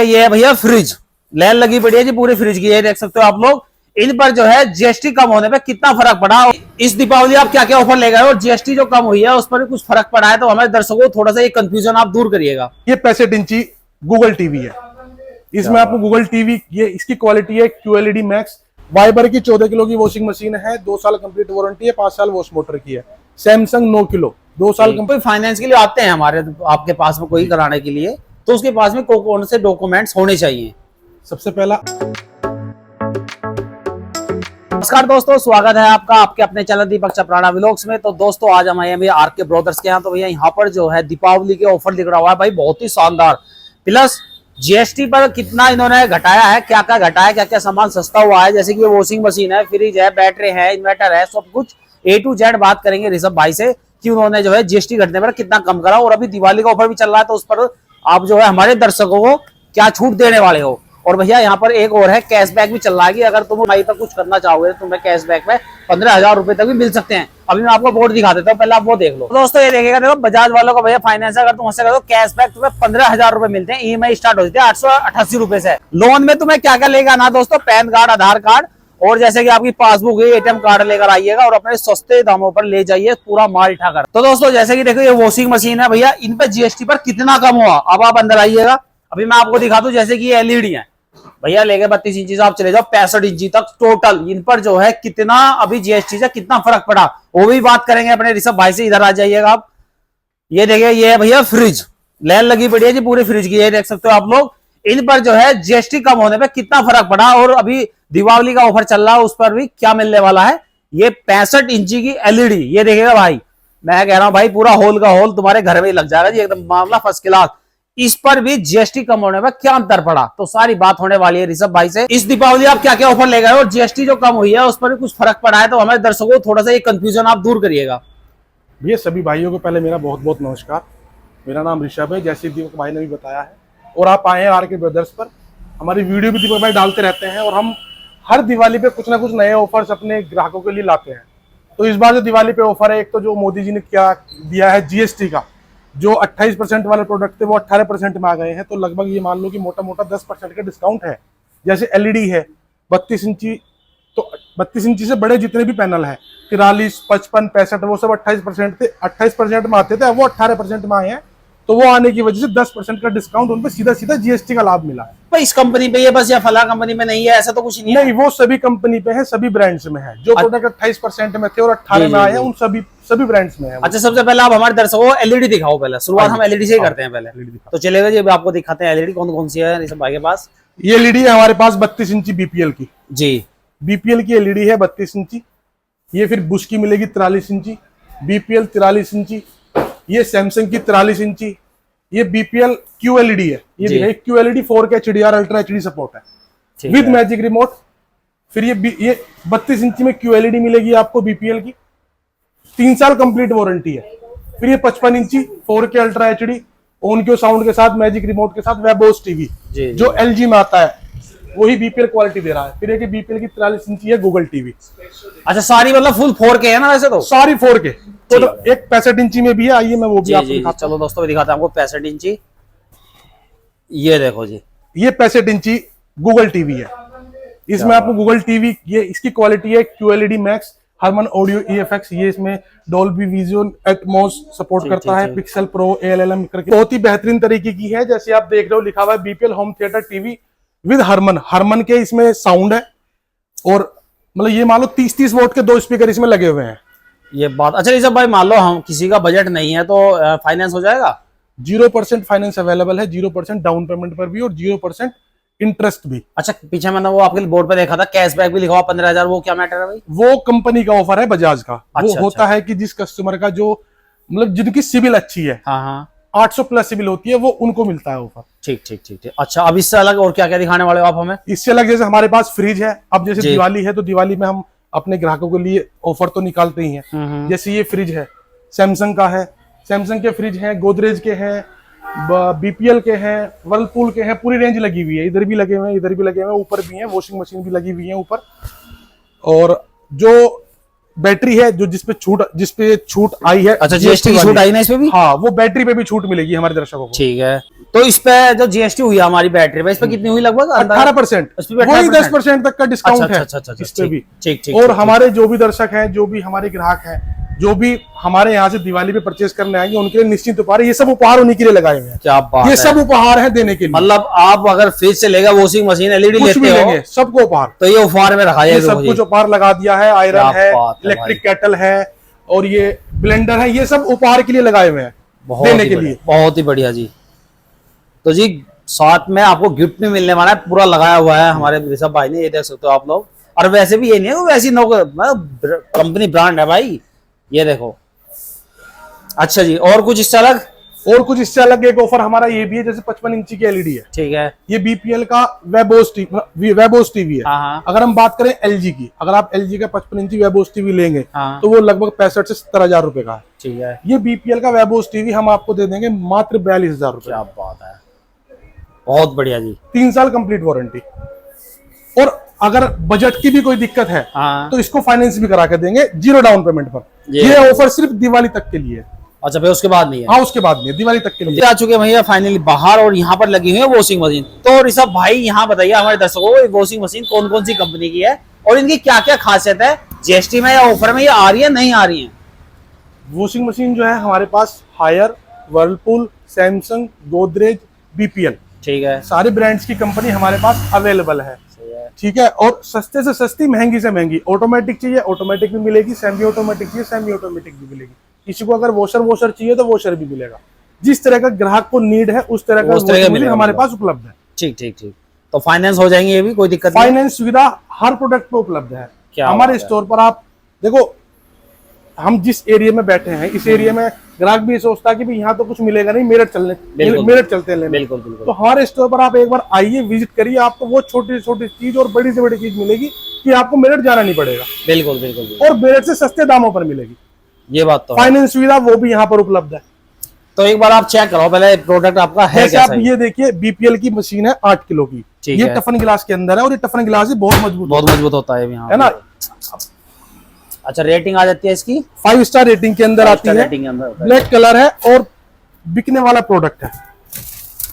ये है भैया फ्रिज, लाइन लगी पड़ी है जी पूरे फ्रिज की। ये देख सकते हो आप लोग, इन पर जो है जीएसटी कम होने पे कितना फर्क पड़ा। इस दीपावली आप क्या क्या ऑफर ले गए और जीएसटी जो कम हुई है उस पर भी कुछ फर्क पड़ा है, तो हमारे दर्शकों को थोड़ा सा ये कंफ्यूजन आप दूर करिएगा। ये 65 इंची गूगल टीवी है। इसमें आपको गूगल टीवी, ये इसकी क्वालिटी है QLED मैक्स। वाइबर की 14 किलो की वॉशिंग मशीन है, 2 साल कंप्लीट वारंटी है, 5 साल वॉश मोटर की है। सैमसंग 9 किलो 2 साल कोई फाइनेंस के लिए आते हैं हमारे आपके पास में कोई कराने के लिए, तो उसके पास में कौन से डॉक्यूमेंट्स होने चाहिए? सबसे पहला, नमस्कार दोस्तों, स्वागत है आपका आपके अपने चैनल दीपक चपराना व्लॉग्स में। तो दोस्तों आज हम आए हैं भैया RK ब्रदर्स के यहाँ। तो भैया यहाँ पर जो है दीपावली के ऑफर दिख रहा हुआ है भाई, बहुत ही शानदार। प्लस जीएसटी पर कितना इन्होंने घटाया है, क्या क्या घटाया, क्या क्या सामान सस्ता हुआ है। जैसे कि वॉशिंग मशीन है, फ्रिज है, बैटरी है, इन्वर्टर है, सब कुछ A to Z बात करेंगे ऋषभ भाई से कि उन्होंने जो है जीएसटी घटने पर कितना कम करा। और अभी दिवाली का ऑफर भी चल रहा है, तो उस पर आप जो है हमारे दर्शकों को क्या छूट देने वाले हो। और भैया यहाँ पर एक और है, कैशबैक भी चल रहा है कि अगर तुम भाई पर कुछ करना चाहोगे तो तुम्हें कैशबैक में 15,000 रुपए तक भी मिल सकते हैं। अभी मैं आपको बोर्ड दिखा देता हूँ, पहले आप वो देख लो। तो दोस्तों ये देखिएगा, देखो बजाज वालों का भैया फाइनेंस अगर तुम उससे करो कैशबैक तुम्हें 15,000 रुपए मिलते हैं। EMI स्टार्ट होती है 888 रुपए से। लोन में तुम्हें क्या क्या लेगा ना दोस्तों, पैन कार्ड, आधार कार्ड और जैसे कि आपकी पासबुक है, ATM कार्ड लेकर आइएगा और अपने सस्ते दामों पर ले जाइए पूरा माल उठाकर। तो दोस्तों जैसे कि देखो ये वॉशिंग मशीन है भैया, इन पे जीएसटी पर कितना कम हुआ। अब आप अंदर आइएगा, अभी मैं आपको दिखा दूं। जैसे कि ये LED है भैया, लेके 32 इंची से आप चले जाओ 65 इंची तक टोटल, इन पर जो है कितना अभी जीएसटी से कितना फर्क पड़ा वो भी बात करेंगे अपने ऋषभ भाई से। इधर आ जाइएगा आप, ये देखिए ये है भैया फ्रिज, लाइन लगी पड़ी है जी पूरे फ्रिज की। ये देख सकते हो आप लोग, इन पर जो है जीएसटी कम होने पे कितना फर्क पड़ा। और अभी दिवाली का ऑफर चल रहा है, उस पर भी क्या मिलने वाला है। ये 65 इंची की LED, ये देखिएगा भाई, मैं कह रहा हूं भाई पूरा होल का होल तुम्हारे घर में ही लग जाएगा जी, एकदम मामला फर्स्ट क्लास। इस पर भी जीएसटी कम होने में क्या अंतर पड़ा, तो सारी बात होने वाली है ऋषभ भाई से। इस दीपावली आप क्या क्या ऑफर ले गए और जीएसटी जो कम हुई है उस पर भी कुछ फर्क पड़ा है, तो हमारे दर्शकों को थोड़ा सा ये कंफ्यूजन आप दूर करिएगा। भैया सभी भाइयों को पहले मेरा बहुत बहुत नमस्कार। मेरा नाम ऋषभ है, जैसे दीपक भाई ने भी बताया है। और आप आए हैं RK ब्रदर्स पर। हमारी वीडियो भी दीपक भाई डालते रहते हैं और हम हर दिवाली पे कुछ ना कुछ नए ऑफर्स अपने ग्राहकों के लिए लाते हैं। तो इस बार जो दिवाली पे ऑफर है, एक तो जो मोदी जी ने क्या दिया है जीएसटी का, जो 28% वाले प्रोडक्ट थे वो 18% में आ गए हैं। तो लगभग ये मान लो कि मोटा मोटा 10% का डिस्काउंट है। जैसे LED है 32 इंची, तो 32 इंची से बड़े जितने भी पैनल है 43, 55, 65 वो सब 28% थे, 28% में आते थे, वो 18% में आए हैं। तो वो आने की वजह से 10% का डिस्काउंट उन पे सीधा सीधा जीएसटी का लाभ मिला है। भाई इस कंपनी पे ये बस या फला कंपनी में नहीं है, ऐसा तो कुछ नहीं है। नहीं, वो सभी कंपनी पे है, सभी ब्रांड्स में है। जो प्रोडक्ट 28% में थे और 18 में आए हैं, उन सभी ब्रांड्स में है। अच्छा, सबसे पहले आप हमारे दर्शकों को LED दिखाओ। पहले शुरुआत हम LED से ही करते हैं पहले। तो चलेगा जी, आपको दिखाते हैं LED कौन कौन सी है ऋषभ भाई के पास। ये LED है हमारे पास 32 इंची BPL की जी, BPL की LED है 32 इंची। ये फिर बुश की मिलेगी 43 इंची, BPL 43 इंची। ये सैमसंग की 43 इंची। ये BPL QLED है, ये QLED 4K HDR ultra HD support है विद मैजिक रिमोट। फिर ये 32 इंची में QLED मिलेगी आपको BPL की, 3 साल कंप्लीट वारंटी है। फिर ये 55 इंची 4K अल्ट्रा HD ऑनक्यू साउंड के साथ, मैजिक रिमोट के साथ, वेबोस टीवी जो LG में आता है, वही BPL क्वालिटी दे रहा है। फिर एक BPL की 43 इंची है गूगल टीवी। अच्छा, सारी मतलब फुल 4K है ना वैसे तो? सारी 4K। तो एक 65 इंची में भी है, आइए मैं वो भी आपको दिखाता हूं। चलो दोस्तों दिखाता हूं आपको 65 इंची। ये देखो जी, ये 65 इंची गूगल टीवी है। इसमें आपको गूगल टीवी, ये इसकी क्वालिटी है QLED max, Harman audio EFX। ये इसमें डॉल्बी विजन एटमॉस सपोर्ट करता है, पिक्सल प्रो ALLM करके बहुत ही बेहतरीन तरीके की है। जैसे आप देख रहे हो लिखा हुआ है BPL home theatre TV with Harman के इसमें साउंड है। और मतलब ये मान लो 30 वोट के 2 स्पीकर इसमें लगे हुए हैं। ये बात अच्छा ऋषभ भाई, मान लो हम किसी का बजट नहीं है तो फाइनेंस हो जाएगा? 0% फाइनेंस अवेलेबल है, 0% डाउन पेमेंट पर भी और 0% इंटरेस्ट भी। अच्छा, पीछे मैंने वो आपके बोर्ड पे देखा था कैशबैक भी लिखा हुआ 15,000, वो क्या मैटर है भाई? वो कंपनी का ऑफर है बजाज का। वो होता है कि जिस कस्टमर का जो मतलब जिनकी सिविल अच्छी है, हाँ 800 प्लस सिविल होती है, वो उनको मिलता है ऑफर। ठीक ठीक ठीक ठीक। अच्छा, अब इससे अलग और क्या क्या दिखाने वाले हो आप हमें? इससे अलग जैसे हमारे पास फ्रिज है। अब जैसे दिवाली है तो दिवाली में हम अपने ग्राहकों के लिए ऑफर तो निकालते ही हैं। जैसे ये फ्रिज है, सैमसंग का है, सैमसंग के फ्रिज हैं, गोदरेज के हैं, BPL के हैं, वर्लपूल के हैं, पूरी रेंज लगी हुई है। इधर भी लगे हुए हैं, इधर भी लगे हुए हैं, ऊपर भी हैं, वॉशिंग मशीन भी लगी हुई है ऊपर। और जो बैटरी है जो जिसपे छूट आई है। अच्छा, जीएसटी की छूट आई ना इसमें भी? हाँ, वो बैटरी पे भी छूट मिलेगी हमारे दर्शकों को। ठीक है, तो इस पे जो जीएसटी हुई हमारी बैटरी पे, इस पे कितनी हुई लगभग? 18%। वही 10% तक का डिस्काउंट है इस पे भी। ठीक। और हमारे जो भी दर्शक हैं, जो भी हमारे ग्राहक हैं, जो भी हमारे यहाँ से दिवाली पे परचेज करने आएंगे, उनके लिए निश्चित उपहार, ये सब उपहार उन्हीं के लिए लगाए हुए हैं। क्या बात ये है। सब उपहार है देने के लिए। मतलब आप अगर फ्रिज से लेगा, वॉशिंग मशीन, एलईडी लेते हो, सबको उपहार, तो ये उपहार में रखा ये सब कुछ उपहार लगा दिया है। आयरन है, इलेक्ट्रिक केटल है, और ये ब्लेंडर है, ये सब उपहार के लिए लगाए हुए हैं देने के लिए। बहुत ही बढ़िया जी। तो जी साथ में आपको गिफ्ट भी मिलने वाला है, पूरा लगाया हुआ है हमारे ऋषभ भाई ने, ये देख सकते हो आप लोग। और वैसे भी ये नहीं है वैसी कंपनी ब्रांड है भाई, ये देखो। अच्छा जी, और कुछ इससे अलग? और कुछ इससे अलग एक ऑफर हमारा ये भी है, जैसे 55 इंची की एलईडी है। ठीक है, ये बीपीएल का वेबोस टीवी है। हाँ। अगर हम बात करें एलजी की, अगर आप एलजी का 55 इंची वेबोस टीवी लेंगे, हाँ। तो वो लगभग 65 से 70 हजार रुपए का है। ठीक है, ये बीपीएल का वेबोस टीवी हम आपको दे देंगे मात्र 42,000 रुपए। क्या बात है, बहुत बढ़िया जी। 3 साल कंप्लीट वारंटी। और अगर बजट की भी कोई दिक्कत है, हाँ। तो इसको फाइनेंस भी करा के देंगे 0 डाउन पेमेंट पर। ये ऑफर सिर्फ दिवाली तक के लिए है। अच्छा, फिर उसके बाद नहीं है? हाँ, उसके बाद नहीं है, दिवाली तक के लिए। आ चुके हैं भैया फाइनली बाहर, और यहाँ पर लगी हुई है वॉशिंग मशीन। तो ऋषभ भाई यहाँ बताइए हमारे दर्शकों को, वॉशिंग मशीन कौन कौन सी कंपनी की है और इनकी क्या क्या खासियत है? जीएसटी में या ऑफर में ये आ रही है, नहीं आ रही है? वॉशिंग मशीन जो है हमारे पास Haier, Whirlpool, Samsung, Godrej, BPL, ठीक है, सारे ब्रांड्स की कंपनी हमारे पास अवेलेबल है। ठीक है, और सस्ते से सस्ती, महंगी से महंगी। ऑटोमेटिक चाहिए ऑटोमेटिक भी मिलेगी, सेमी ऑटोमेटिक चाहिए सेमी ऑटोमेटिक भी मिलेगी। किसी को अगर वॉशर चाहिए तो वॉशर भी मिलेगा। जिस तरह का ग्राहक को नीड है उस तरह का हमारे पास उपलब्ध है। ठीक। तो फाइनेंस हो जाएंगे, ये भी कोई दिक्कत नहीं? फाइनेंस सुविधा हर प्रोडक्ट पे उपलब्ध है। हमारे स्टोर पर आप देखो, हम जिस एरिया में बैठे हैं, इस एरिया में ग्राहक भी सोचता है कि यहाँ तो कुछ मिलेगा नहीं, मेरठ चलते हैं। बिल्कुल। तो हमारे स्टोर पर आप एक बार आइए, विजिट करिए, आपको वो छोटी से छोटी चीज और बड़ी से बड़ी चीज मिलेगी कि आपको मेरठ जाना नहीं पड़ेगा। बिल्कुल। और मेरठ से सस्ते दामों पर मिलेगी। ये बात तो फाइनेंस सुविधा वो भी यहाँ पर उपलब्ध है। तो एक बार आप चेक करो पहले प्रोडक्ट आपका है जैसे आप ये देखिए, बीपीएल की मशीन है 8 किलो की। ये टफन गिलास के अंदर है, और ये टफन गिलास भी बहुत मजबूत होता है, है ना। अच्छा, रेटिंग आ जाती है इसकी 5 स्टार रेटिंग के अंदर आती है। ब्लैक कलर है और बिकने वाला प्रोडक्ट है।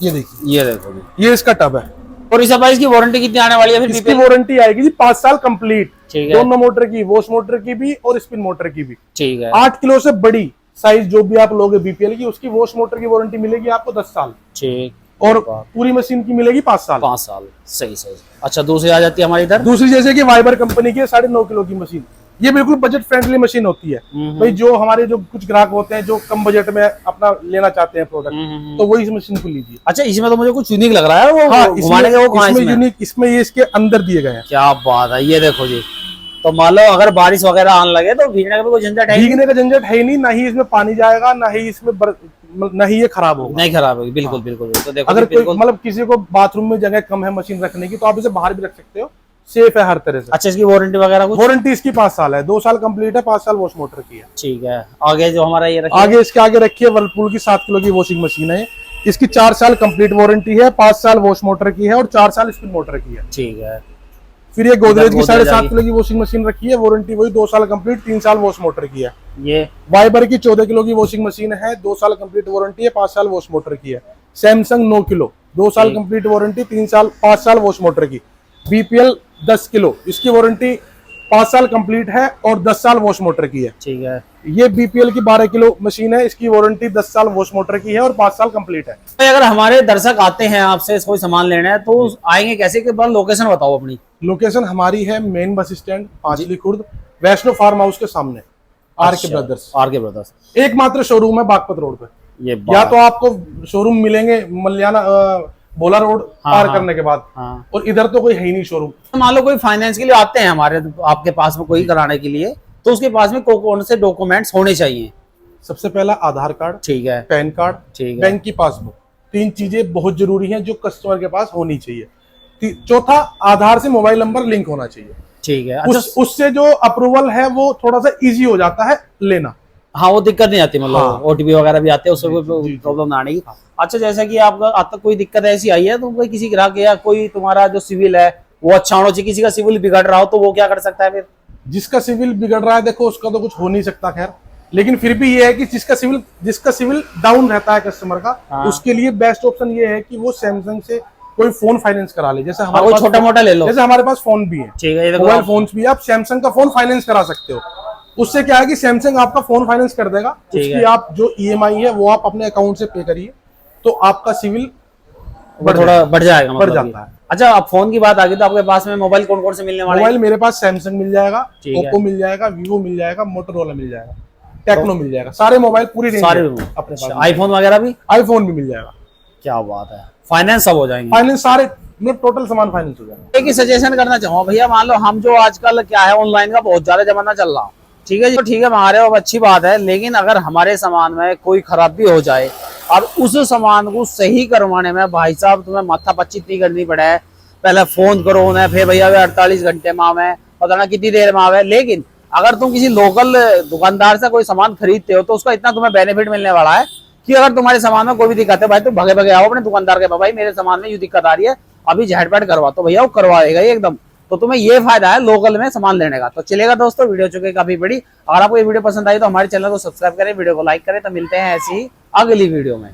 ये देखिए, ये देखो, ये इसका टब है। और इस इसकी वारंटी कितनी आने वाली है फिर? इसकी वारंटी आएगी जी 5 साल कंप्लीट, ठीक है। दोनों मोटर की, वॉश मोटर की भी और स्पिन मोटर की भी। ठीक है, 8 किलो से बड़ी साइज जो भी आप लोगे बीपीएल की, उसकी वॉश मोटर की वारंटी मिलेगी आपको 10 साल। ठीक। और पूरी मशीन की मिलेगी 5 साल। 5 साल, सही। अच्छा, दूसरी आ जाती है हमारी इधर। दूसरी जैसे कि वाइबर कंपनी की 9.5 किलो की मशीन, ये बिल्कुल बजट फ्रेंडली मशीन होती है भाई। जो हमारे जो कुछ ग्राहक होते हैं जो कम बजट में अपना लेना चाहते हैं प्रोडक्ट, तो वो इस मशीन को लीजिए। अच्छा, इसमें तो मुझे कुछ यूनिक लग रहा है, वो घुमाने के वो इसमें यूनिक, इसमें ये इसके अंदर दिए गए हैं। क्या बात है, ये देखो जी। तो मान लो अगर बारिश वगैरह आने लगे तो भीगने का भी कोई झंझट है? भीगने का झंझट है ही नहीं, ना ही इसमें पानी जाएगा, ना ही इसमें ना ही ये खराब होगा। नहीं खराब होगी, बिल्कुल। तो देखो, अगर कोई मतलब किसी को बाथरूम में जगह कम है मशीन रखने की, तो आप इसे बाहर भी रख सकते हो, सेफ है हर तरह से। अच्छा, इसकी वारंटी वगैरह कुछ? वारंटी इसकी 5 साल है, 2 साल कंप्लीट है, 5 साल वॉश मोटर की है। ठीक है, आगे जो हमारा ये आगे इसके आगे रखिए, वर्लपूल की 7 किलो की वॉशिंग मशीन है। इसकी 4 साल कंप्लीट वारंटी है, 5 साल वॉश मोटर की है और 4 साल स्पिन मोटर की है। ठीक है। फिर ये गोदरेज की 7.5 किलो की वॉशिंग मशीन रखी है, वारंटी वही 2 साल कंप्लीट, 3 साल वॉश मोटर की है। ये वाइबर की 14 किलो की वॉशिंग मशीन है, 2 साल कंप्लीट वारंटी है, 5 साल वॉश मोटर की है। सैमसंग 9 किलो, 2 साल कंप्लीट वारंटी, 5 साल वॉश मोटर की। बीपीएल 10 किलो, इसकी वारंटी 5 साल कंप्लीट है और 10 साल वॉश मोटर की है। ठीक है। ये बीपीएल की 12 किलो मशीन है, इसकी वारंटी 10 साल वॉश मोटर की है और 5 साल कंप्लीट है। तो अगर हमारे दर्शक आते हैं आपसे कोई सामान लेना है तो आएंगे कैसे? के बाद लोकेशन बताओ अपनी। लोकेशन हमारी है main bus stand Panchli Khurd, Vaishno farm house के सामने, आरके ब्रदर्स। एकमात्र शोरूम है बागपत रोड पे। या तो आपको शोरूम मिलेंगे मल्याना बोला रोड पार करने के बाद, और इधर तो कोई है ही नहीं शोरूम। मान लो कोई फाइनेंस के लिए आते हैं हमारे आपके पास में कोई कराने के लिए, तो उसके पास में कौन से डॉक्यूमेंट्स होने चाहिए? सबसे पहला आधार कार्ड, ठीक है, पैन कार्ड, ठीक है, बैंक की पासबुक। 3 चीजें बहुत जरूरी हैं जो कस्टमर के पास होनी चाहिए। चौथा, आधार से मोबाइल नंबर लिंक होना चाहिए। ठीक है। अच्छा, उससे जो अप्रूवल है वो थोड़ा सा इजी हो जाता है लेना। हाँ, वो दिक्कत नहीं आती, मतलब ओटीपी वगैरह भी आते हैं, उससे कोई प्रॉब्लम ना आने की। अच्छा, जैसे कि आपका आज तक कोई दिक्कत ऐसी आई है तो कोई किसी ग्राहक या कोई तुम्हारा जो सिविल है वो अच्छा होना चाहिए, किसी का सिविल बिगड़ रहा हो तो वो क्या कर सकता है फिर? जिसका सिविल बिगड़ रहा है देखो उसका तो कुछ हो नहीं सकता खैर, लेकिन फिर भी ये है कि जिसका सिविल डाउन रहता है कस्टमर का, हाँ। उसके लिए बेस्ट ऑप्शन ये है कि वो सैमसंग से कोई फोन फाइनेंस करा ले। जैसे कोई छोटा मोटा ले लो, जैसे हमारे पास फोन भी है, ठीक है, ये देखो मोबाइल आप- फोन भी है, आप सैमसंग का फोन फाइनेंस करा सकते हो। उससे क्या है कि सैमसंग आपका फोन फाइनेंस कर देगा, ठीक उसकी है। आप जो ईएमआई है वो आप अपने अकाउंट से पे करिए, तो आपका सिविल वो थोड़ा बढ़ जाएगा, बढ़ मतलब जाता है। अच्छा, अब फोन की बात आ गई तो आपके पास में मोबाइल कौन कौन से मिलने वाले हैं? मोबाइल मेरे पास सैमसंग मिल जाएगा, ठीक है। ओप्पो मिल जाएगा, वीवो मिल जाएगा, मोटोरोला मिल जाएगा, टेक्नो मिल जाएगा, सारे मोबाइल पूरी रेंज सारे है अपने पास। आईफोन वगैरह भी? आईफोन भी मिल जाएगा, क्या बात है, फाइनेंस सब हो जाएंगे। फाइनेंस सारे मतलब टोटल सामान फाइनेंस हो जाएगा। एक ही सजेशन करना चाहूंगा भैया, मान लो हम जो आजकल क्या है ऑनलाइन का बहुत ज्यादा जमाना चल रहा, ठीक है जी, तो ठीक है हमारे अब अच्छी बात है, लेकिन अगर हमारे सामान में कोई खराबी हो जाए और उस सामान को सही करवाने में भाई साहब तुम्हें माथा पच्ची इतनी करनी पड़े है, पहले फोन करो उन्हें, फिर भैया 48 घंटे में आवे, पता ना कितनी देर में आवे। लेकिन अगर तुम किसी लोकल दुकानदार से कोई सामान खरीदते हो तो उसका इतना तुम्हें बेनिफिट मिलने वाला है कि अगर तुम्हारे सामान में कोई भी दिक्कत है भाई, तुम भगे भगे आओ अपने दुकानदार के पास, भाई मेरे सामान में ये दिक्कत आ रही है, अभी झटपट करवा, तो भैया वो करवाएगा ही एकदम। तो तुम्हें ये फायदा है लोकल में सामान लेने का। तो चलेगा दोस्तों, वीडियो चुके काफी बड़ी। अगर आपको ये वीडियो पसंद आई तो हमारे चैनल को सब्सक्राइब करें, वीडियो को लाइक करें। तो मिलते हैं ऐसी ही अगली वीडियो में।